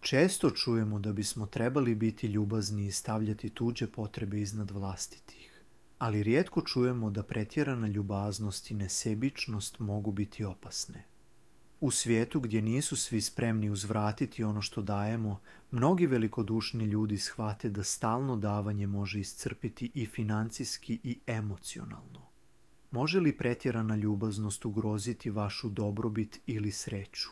Često čujemo da bismo trebali biti ljubazni i stavljati tuđe potrebe iznad vlastitih, ali rijetko čujemo da pretjerana ljubaznost i nesebičnost mogu biti opasne. U svijetu gdje nisu svi spremni uzvratiti ono što dajemo, mnogi velikodušni ljudi shvate da stalno davanje može iscrpiti i financijski i emocionalno. Može li pretjerana ljubaznost ugroziti vašu dobrobit ili sreću?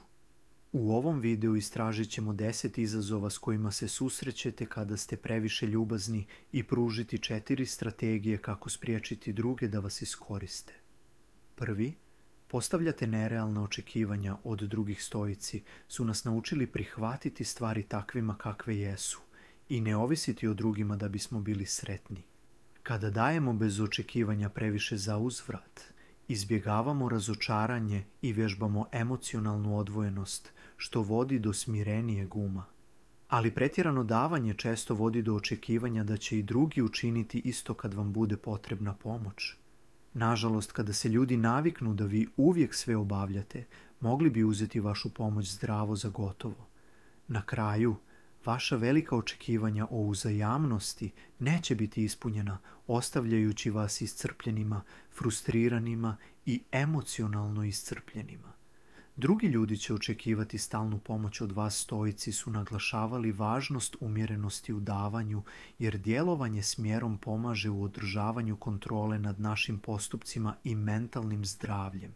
U ovom videu istražit ćemo 10 izazova s kojima se susrećete kada ste previše ljubazni i pružiti 4 strategije kako spriječiti druge da vas iskoriste. Prvi, postavljate nerealna očekivanja od drugih. Stoici su nas naučili prihvatiti stvari takvima kakve jesu i ne ovisiti o drugima da bismo bili sretni. Kada dajemo bez očekivanja previše za uzvrat, izbjegavamo razočaranje i vježbamo emocionalnu odvojenost, što vodi do smirenijeg uma. Ali pretjerano davanje često vodi do očekivanja da će i drugi učiniti isto kad vam bude potrebna pomoć. Nažalost, kada se ljudi naviknu da vi uvijek sve obavljate, mogli bi uzeti vašu pomoć zdravo za gotovo. Na kraju, vaša velika očekivanja o uzajamnosti neće biti ispunjena, ostavljajući vas iscrpljenima, frustriranima i emocionalno iscrpljenima. Drugi ljudi će očekivati stalnu pomoć od vas. Stoici su naglašavali važnost umjerenosti u davanju, jer djelovanje smjerom pomaže u održavanju kontrole nad našim postupcima i mentalnim zdravljem.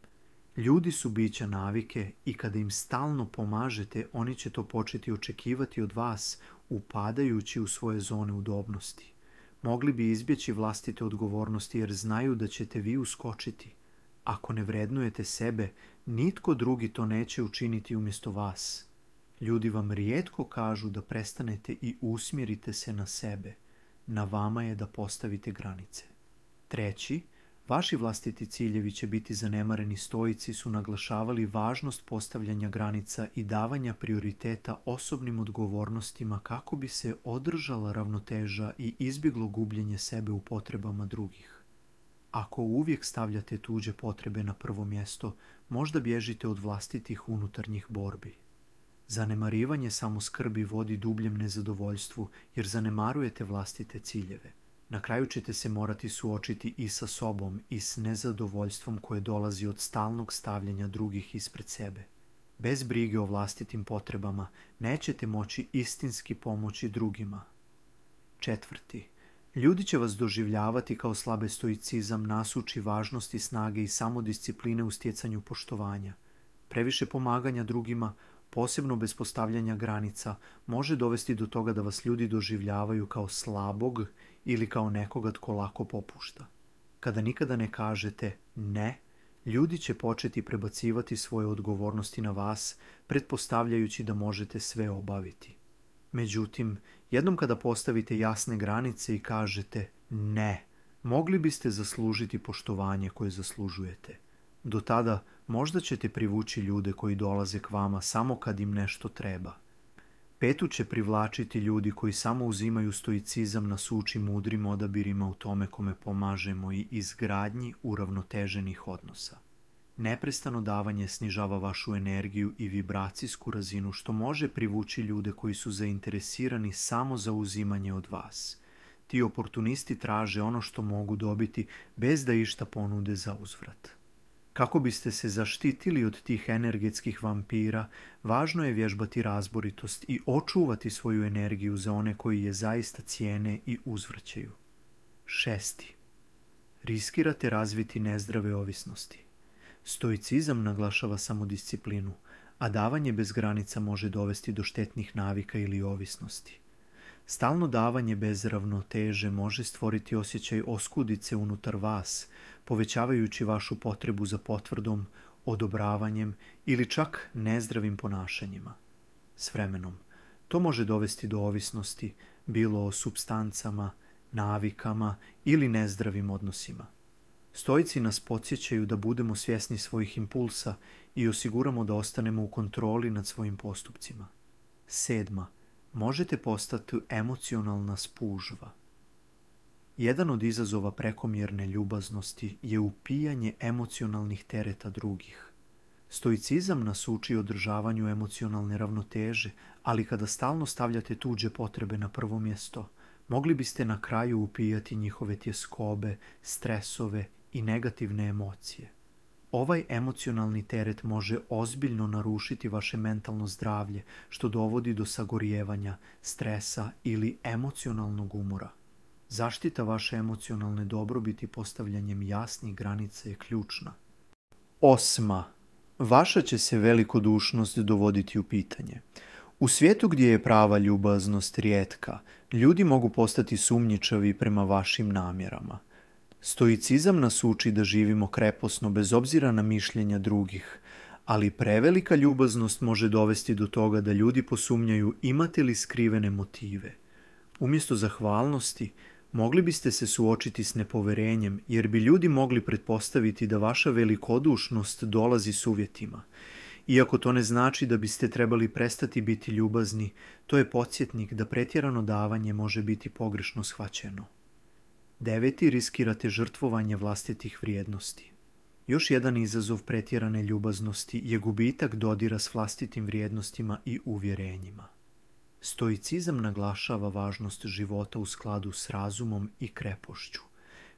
Ljudi su bića navike i kada im stalno pomažete, oni će to početi očekivati od vas, upadajući u svoje zone udobnosti. Mogli bi izbjeći vlastite odgovornosti jer znaju da ćete vi uskočiti. Ako ne vrednujete sebe, nitko drugi to neće učiniti umjesto vas. Ljudi vam rijetko kažu da prestanete i usmjerite se na sebe. Na vama je da postavite granice. Treći, vaši vlastiti ciljevi će biti zanemareni. Stoici su naglašavali važnost postavljanja granica i davanja prioriteta osobnim odgovornostima kako bi se održala ravnoteža i izbjeglo gubljenje sebe u potrebama drugih. Ako uvijek stavljate tuđe potrebe na prvo mjesto, možda bježite od vlastitih unutarnjih borbi. Zanemarivanje samoskrbi vodi dubljem nezadovoljstvu jer zanemarujete vlastite ciljeve. Na kraju ćete se morati suočiti i sa sobom i s nezadovoljstvom koje dolazi od stalnog stavljanja drugih ispred sebe. Bez brige o vlastitim potrebama nećete moći istinski pomoći drugima. Četvrti, ljudi će vas doživljavati kao slabe. Stoicizam nas uči važnosti snage i samodiscipline u stjecanju poštovanja. Previše pomaganja drugima, posebno bez postavljanja granica, može dovesti do toga da vas ljudi doživljavaju kao slabog ili kao nekoga tko lako popušta. Kada nikada ne kažete ne, ljudi će početi prebacivati svoje odgovornosti na vas, pretpostavljajući da možete sve obaviti. Međutim, jednom kada postavite jasne granice i kažete ne, mogli biste zaslužiti poštovanje koje zaslužujete. Do tada možda ćete privući ljude koji dolaze k vama samo kad im nešto treba. Petu će privlačiti ljudi koji samo uzimaju. Stoicizam nas uči mudrim odabirima u tome kome pomažemo i izgradnji uravnoteženih odnosa. Neprestano davanje snižava vašu energiju i vibracijsku razinu, što može privući ljude koji su zainteresirani samo za uzimanje od vas. Ti oportunisti traže ono što mogu dobiti bez da išta ponude za uzvrat. Kako biste se zaštitili od tih energetskih vampira, važno je vježbati razboritost i očuvati svoju energiju za one koji je zaista cijene i uzvraćaju. Šesti, riskirate razviti nezdrave ovisnosti. Stoicizam naglašava samodisciplinu, a davanje bez granica može dovesti do štetnih navika ili ovisnosti. Stalno davanje bez ravnoteže može stvoriti osjećaj oskudice unutar vas, povećavajući vašu potrebu za potvrdom, odobravanjem ili čak nezdravim ponašanjima. S vremenom, to može dovesti do ovisnosti, bilo o supstancama, navikama ili nezdravim odnosima. Stoici nas podsjećaju da budemo svjesni svojih impulsa i osiguramo da ostanemo u kontroli nad svojim postupcima. Sedma, možete postati emocionalna spužva. Jedan od izazova prekomjerne ljubaznosti je upijanje emocionalnih tereta drugih. Stoicizam nas uči održavanju emocionalne ravnoteže, ali kada stalno stavljate tuđe potrebe na prvo mjesto, mogli biste na kraju upijati njihove tjeskobe, stresove i negativne emocije. Ovaj emocionalni teret može ozbiljno narušiti vaše mentalno zdravlje, što dovodi do sagorijevanja, stresa ili emocionalnog umora. Zaštita vaše emocionalne dobrobiti postavljanjem jasnih granica je ključna. 8. Vaša će se velikodušnost dovoditi u pitanje. U svijetu gdje je prava ljubaznost rijetka, ljudi mogu postati sumnjičavi prema vašim namjerama. Stoicizam nas uči da živimo kreposno bez obzira na mišljenja drugih, ali prevelika ljubaznost može dovesti do toga da ljudi posumnjaju imate li skrivene motive. Umjesto zahvalnosti, mogli biste se suočiti s nepoverenjem, jer bi ljudi mogli pretpostaviti da vaša velikodušnost dolazi s uvjetima. Iako to ne znači da biste trebali prestati biti ljubazni, to je podsjetnik da pretjerano davanje može biti pogrešno shvaćeno. 9. Riskirate žrtvovanje vlastitih vrijednosti. Još jedan izazov pretjerane ljubaznosti je gubitak dodira s vlastitim vrijednostima i uvjerenjima. Stoicizam naglašava važnost života u skladu s razumom i krepošću.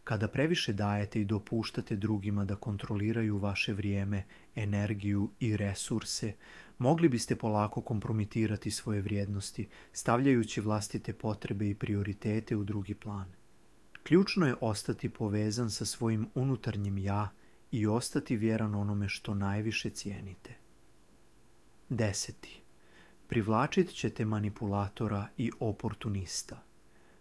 Kada previše dajete i dopuštate drugima da kontroliraju vaše vrijeme, energiju i resurse, mogli biste polako kompromitirati svoje vrijednosti, stavljajući vlastite potrebe i prioritete u drugi plan. Ključno je ostati povezan sa svojim unutarnjim ja i ostati vjeran onome što najviše cijenite. 10. Privlačit ćete manipulatora i oportunista.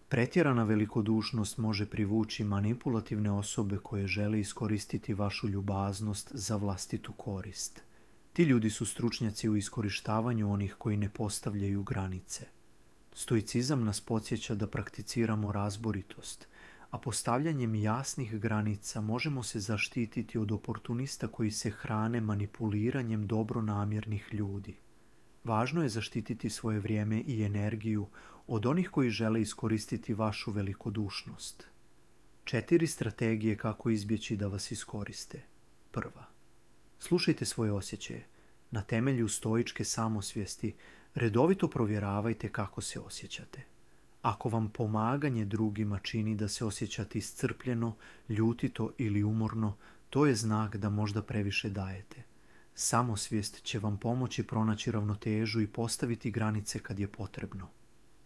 Pretjerana velikodušnost može privući manipulativne osobe koje žele iskoristiti vašu ljubaznost za vlastitu korist. Ti ljudi su stručnjaci u iskorištavanju onih koji ne postavljaju granice. Stoicizam nas podsjeća da prakticiramo razboritost, a postavljanjem jasnih granica možemo se zaštititi od oportunista koji se hrane manipuliranjem dobronamjernih ljudi. Važno je zaštititi svoje vrijeme i energiju od onih koji žele iskoristiti vašu velikodušnost. 4 strategije kako izbjeći da vas iskoriste. 1. Slušajte svoje osjećaje. Na temelju stoičke samosvijesti redovito provjeravajte kako se osjećate. Ako vam pomaganje drugima čini da se osjećate iscrpljeno, ljutito ili umorno, to je znak da možda previše dajete. Samosvijest će vam pomoći pronaći ravnotežu i postaviti granice kad je potrebno.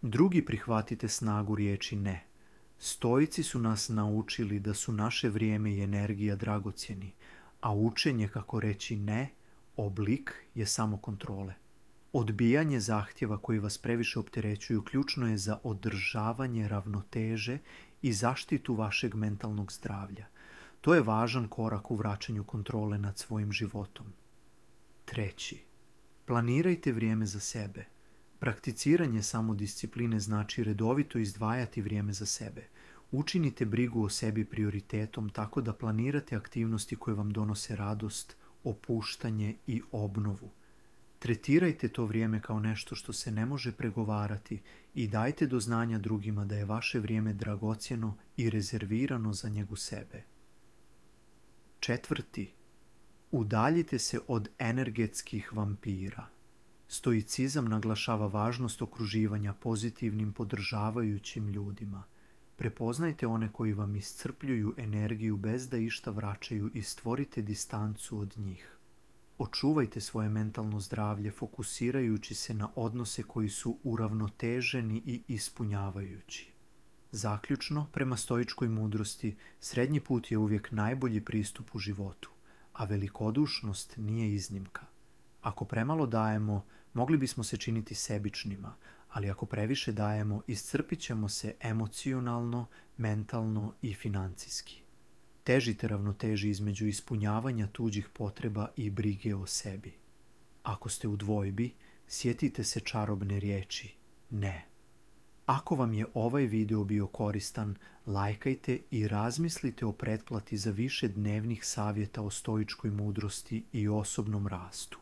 2. Prihvatite snagu riječi ne. Stoici su nas naučili da su naše vrijeme i energija dragocjeni, a učenje kako reći ne, oblik je samokontrole. Odbijanje zahtjeva koji vas previše opterećuju ključno je za održavanje ravnoteže i zaštitu vašeg mentalnog zdravlja. To je važan korak u vraćanju kontrole nad svojim životom. 3. Planirajte vrijeme za sebe. Prakticiranje samodiscipline znači redovito izdvajati vrijeme za sebe. Učinite brigu o sebi prioritetom tako da planirate aktivnosti koje vam donose radost, opuštanje i obnovu. Tretirajte to vrijeme kao nešto što se ne može pregovarati i dajte do znanja drugima da je vaše vrijeme dragocjeno i rezervirano za njegu sebe. 4. Udaljite se od energetskih vampira. Stoicizam naglašava važnost okruživanja pozitivnim, podržavajućim ljudima. Prepoznajte one koji vam iscrpljuju energiju bez da išta vraćaju i stvorite distancu od njih. Očuvajte svoje mentalno zdravlje fokusirajući se na odnose koji su uravnoteženi i ispunjavajući. Zaključno, prema stoičkoj mudrosti, srednji put je uvijek najbolji pristup u životu, a velikodušnost nije iznimka. Ako premalo dajemo, mogli bismo se činiti sebičnima, ali ako previše dajemo, iscrpit ćemo se emocionalno, mentalno i financijski. Težite ravnoteži između ispunjavanja tuđih potreba i brige o sebi. Ako ste u dvojbi, sjetite se čarobne riječi ne. Ako vam je ovaj video bio koristan, lajkajte i razmislite o pretplati za više dnevnih savjeta o stoičkoj mudrosti i osobnom rastu.